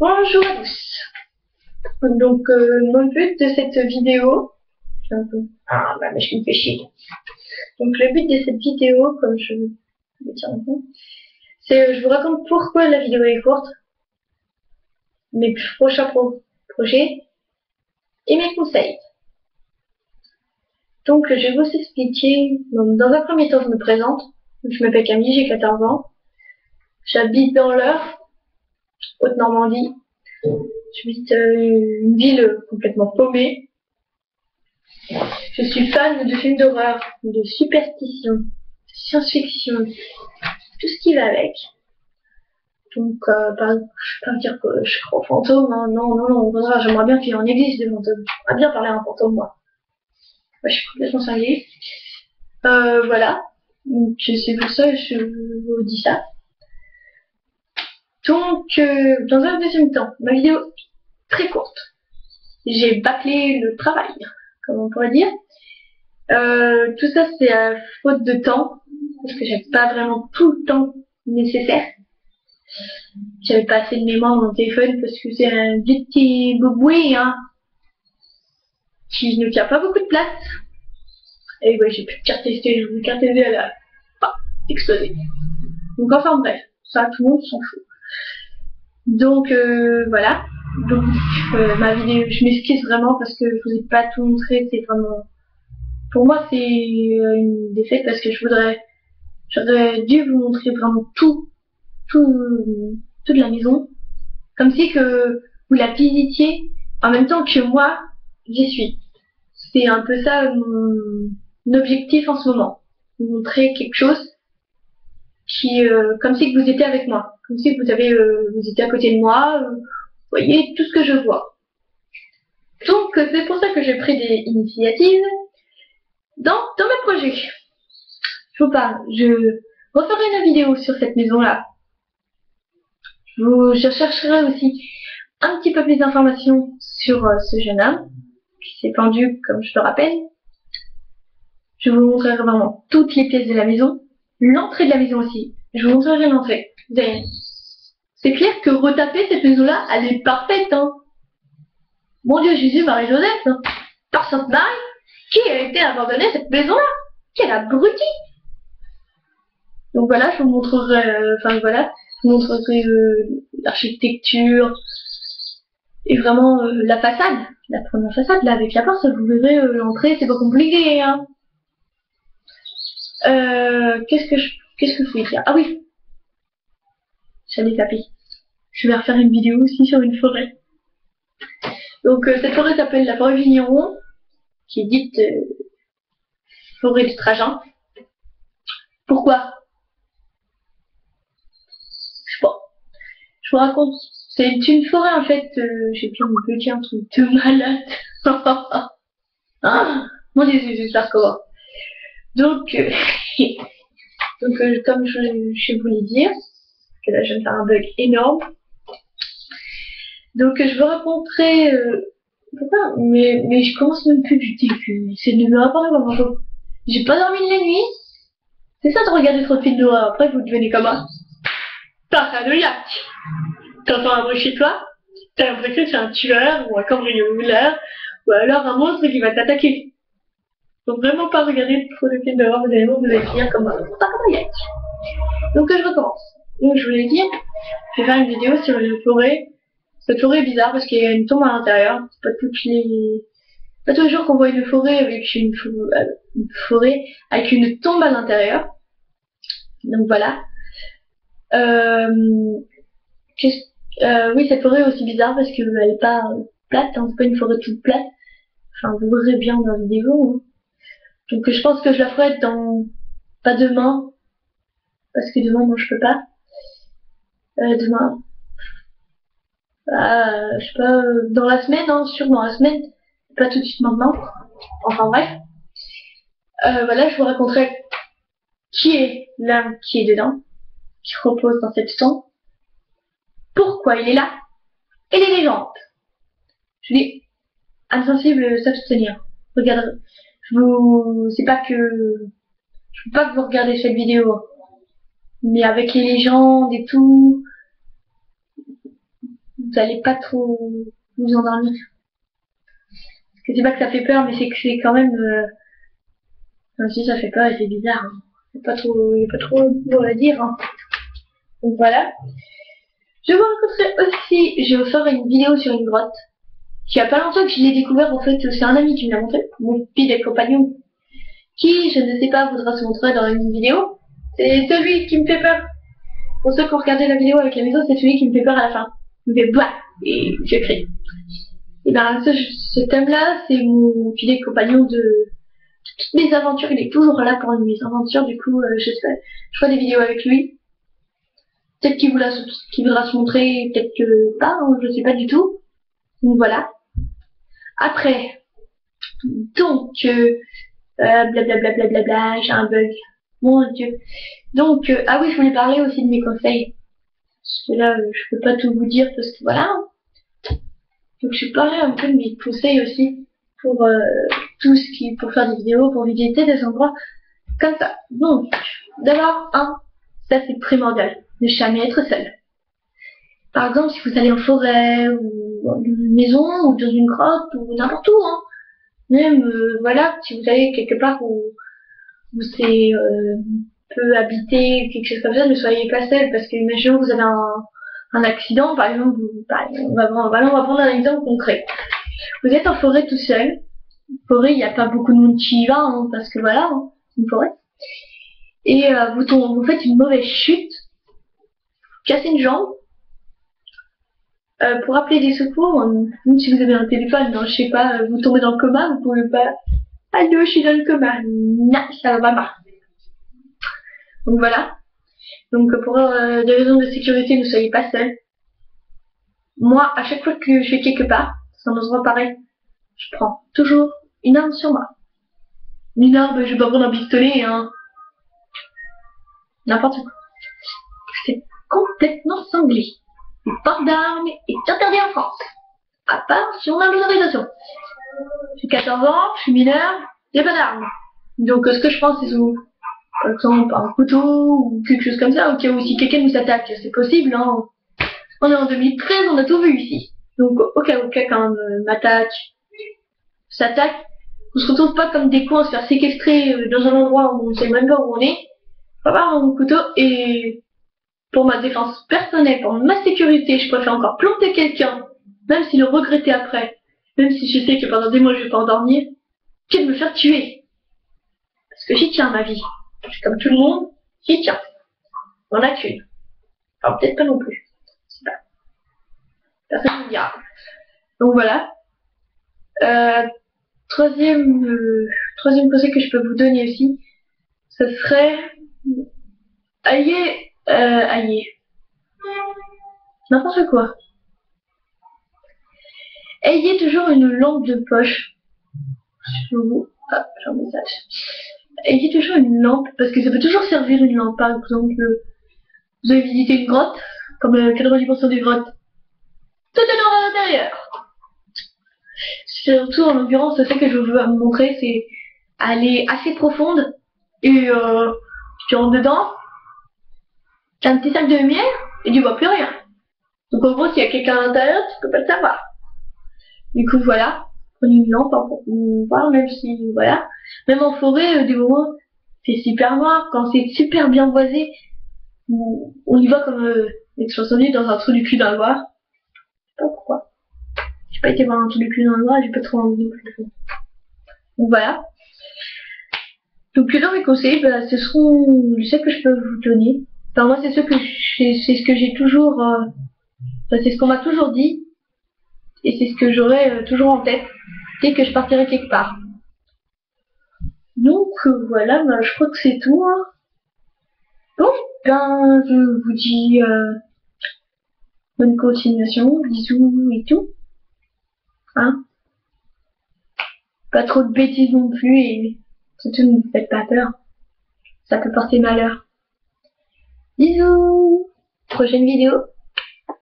Bonjour à tous. Donc, mon but de cette vidéo, mais je me fais chier. Donc, le but de cette vidéo, comme je le dire maintenant, c'est je vous raconte pourquoi la vidéo est courte, mes prochains projets et mes conseils. Donc, je vais vous expliquer. Donc, dans un premier temps, je me présente. Je m'appelle Camille, j'ai 14 ans. J'habite dans l'Eure, Haute-Normandie. J'habite une ville complètement paumée. Je suis fan de films d'horreur, de superstition, de science-fiction, tout ce qui va avec. Donc, je vais pas dire que je crois aux fantômes, hein. Non, j'aimerais bien qu'il y en existe des fantômes. J'aimerais bien parler à un fantôme, moi. Je suis complètement cinglée. Voilà. Donc, c'est pour ça que je vous dis ça. Donc, dans un deuxième temps, ma vidéo est très courte. J'ai bâclé le travail, comme on pourrait dire. Tout ça, c'est à faute de temps, parce que j'avais pas vraiment tout le temps nécessaire. J'avais pas assez de mémoire dans mon téléphone, parce que c'est un petit bouboué, hein, qui ne tient pas beaucoup de place. Et ouais, j'ai plus de carte SD, une carte SD, elle a explosé. Donc enfin bref, ça, tout le monde s'en fout. Donc voilà. Donc ma vidéo, je m'excuse vraiment parce que je vous ai pas tout montré, c'est vraiment... Pour moi, c'est une défaite parce que j'aurais dû vous montrer vraiment toute la maison. Comme si que vous la visitiez en même temps que moi, j'y suis. C'est un peu ça mon objectif en ce moment. Vous montrer quelque chose qui, comme si que vous étiez avec moi. Comme si que vous étiez à côté de moi, vous voyez tout ce que je vois. Donc, c'est pour ça que j'ai pris des initiatives dans mes projets. Je vous parle, je referai une vidéo sur cette maison-là. Je chercherai aussi un petit peu plus d'informations sur ce jeune homme qui s'est pendu, comme je te rappelle. Je vous montrerai vraiment toutes les pièces de la maison, l'entrée de la maison aussi. Je vous montrerai l'entrée. C'est clair que retaper cette maison-là, elle est parfaite, hein. Mon Dieu, Jésus, Marie-Joseph, hein. Par Sainte-Marie, qui a été abandonnée cette maison-là? Quel abruti! Donc voilà, je vous montrerai, je vous montrerai l'architecture et vraiment la façade, la première façade, là avec la porte, vous verrez l'entrée, c'est pas compliqué, hein. Qu'est-ce que je voulais dire? Ah oui, j'allais taper. Je vais refaire une vidéo aussi sur une forêt. Donc cette forêt s'appelle la forêt Vigneron, qui est dite forêt de Trajan. Pourquoi? Je sais pas. Je vous raconte. C'est une forêt en fait. J'ai bien me petit un truc de malade. Ah, mon Dieu, j'espère comment. Donc, comme je voulais dire, parce que là je viens de faire un bug énorme. Donc je veux raconter. Pourquoi? Mais je commence même plus du début. C'est de me rappeler comme un fantôme. J'ai pas dormi de la nuit. C'est ça de regarder trop de films d'horreur. Après vous devenez comme un paranoïaque. T'entends un bruit chez toi, t'as l'impression que c'est un tueur ou un cambrioleur ou alors un monstre qui va t'attaquer. Donc vraiment pas regarder trop de films d'horreur, vous allez finir comme un paranoïaque. Donc je recommence. Donc je voulais dire, je vais faire une vidéo sur une forêt. Cette forêt est bizarre parce qu'il y a une tombe à l'intérieur. C'est pas tous les jours qu'on voit une forêt avec une forêt avec une tombe à l'intérieur. Donc voilà. Oui, cette forêt est aussi bizarre parce qu'elle est pas plate, hein, c'est pas une forêt toute plate. Enfin, vous verrez bien dans la vidéo. Hein. Donc je pense que je la ferai pas demain, parce que demain, moi je peux pas. Demain, je sais pas, dans la semaine, hein, sûrement la semaine, pas tout de suite maintenant. Enfin bref. Voilà, je vous raconterai qui est l'homme qui est dedans, qui repose dans cette tombe, pourquoi il est là, et les légendes. Je dis, insensible s'abstenir. Regardez, c'est pas que, je veux pas que vous regardez cette vidéo, mais avec les légendes et tout vous allez pas trop vous endormir. Parce que c'est pas que ça fait peur, mais c'est que c'est quand même... Enfin, si ça fait peur et c'est bizarre. Hein. Il n'y a pas trop à dire. Hein. Donc voilà. Je vous raconterai aussi, je vais vous faire une vidéo sur une grotte. Il y a pas longtemps que je l'ai découvert, en fait, c'est un ami qui me l'a montré, mon fidèle compagnon, qui, je ne sais pas, voudra se montrer dans une vidéo. C'est celui qui me fait peur. Pour ceux qui ont regardé la vidéo avec la maison, c'est celui qui me fait peur à la fin. Il me fait bah et je crie. Et ben ce thème-là, c'est mon fidèle compagnon de toutes mes aventures. Il est toujours là pour mes aventures. Du coup, je ferai des vidéos avec lui. Peut-être qu'il voudra se montrer, peut-être que pas, hein, je sais pas du tout. Donc voilà. Après, donc, blablabla, j'ai un bug. Mon Dieu. Donc, ah oui, je voulais parler aussi de mes conseils. Parce que là, je peux pas tout vous dire parce que voilà. Donc, je vais parler un peu de mes conseils aussi pour tout ce qui, pour faire des vidéos, pour visiter des endroits comme ça. Donc, d'abord, ça c'est primordial, ne jamais être seul. Par exemple, si vous allez en forêt, ou dans une maison, ou dans une grotte, ou n'importe où, hein. Même, voilà, si vous allez quelque part où c'est peu habité, quelque chose comme ça, ne soyez pas seul, parce que imaginons que vous avez un accident, par exemple, on va prendre un exemple concret. Vous êtes en forêt tout seul. En forêt, il n'y a pas beaucoup de monde qui y va, hein, parce que voilà, hein, une forêt. Et vous faites une mauvaise chute, vous cassez une jambe. Pour appeler des secours, même si vous avez un téléphone, non, je sais pas, vous tombez dans le coma, vous pouvez pas. Allô, je suis dans le coma. Non, ça va pas. Donc voilà. Donc pour des raisons de sécurité, ne soyez pas seul. Moi, à chaque fois que je vais quelque part, c'est un endroit pareil, je prends toujours une arme sur moi. Une arme, je vais pas prendre un pistolet, hein. N'importe quoi. C'est complètement cinglé. Le port d'armes est interdit en France. À part si on a l'autorisation. J'ai 14 ans, je suis mineur, il n'y a pas d'armes. Donc ce que je prends, c'est souvent, par exemple, un couteau ou quelque chose comme ça, au cas où si quelqu'un nous attaque, c'est possible, hein. On est en 2013, on a tout vu ici. Donc au cas où quelqu'un s'attaque, on se retrouve pas comme des cons à se faire séquestrer dans un endroit où on ne sait même pas où on est. On va avoir mon couteau et pour ma défense personnelle, pour ma sécurité, je préfère encore planter quelqu'un, même si le regretter après, même si je sais que pendant des mois je vais pas endormir, que de me faire tuer. Parce que j'y tiens ma vie. Je suis comme tout le monde, j'y tiens. On en a qu'une. Alors peut-être pas non plus. C'est pas. Personne ne me dira. Donc voilà. Troisième conseil que je peux vous donner aussi, ce serait allier. N'importe quoi. Ayez toujours une lampe de poche sur vous. Ah, j'ai un message. Ayez toujours une lampe, parce que ça peut toujours servir une lampe. Par exemple, vous avez visité une grotte, comme 90% des grottes. Tout est dans l'intérieur. Surtout, en l'occurrence, ce que je veux vous montrer, c'est aller assez profonde. Et tu rentres dedans, tu as un petit sac de lumière, et tu vois plus rien. Donc en gros, s'il y a quelqu'un à l'intérieur, tu peux pas le savoir. Du coup, voilà. Prenez une lampe pour voir, même si, voilà. Même en forêt, des moments, c'est super noir. Quand c'est super bien boisé, on y va comme les chansonniers dans un trou du cul dans le Loir. Je sais pas pourquoi. J'ai pas été voir un trou du cul dans le Loir, j'ai pas trop envie non plus. Donc voilà. Donc dans mes conseils, bah, ce seront ceux que je peux vous donner. Enfin moi c'est ce que j'ai toujours, c'est ce qu'on m'a toujours dit. Et c'est ce que j'aurai toujours en tête dès que je partirai quelque part. Donc voilà, bah, je crois que c'est tout. Hein. Bon, ben je vous dis bonne continuation, bisous et tout. Hein. Pas trop de bêtises non plus et surtout ne vous faites pas peur. Ça peut porter malheur. Bisous. Prochaine vidéo.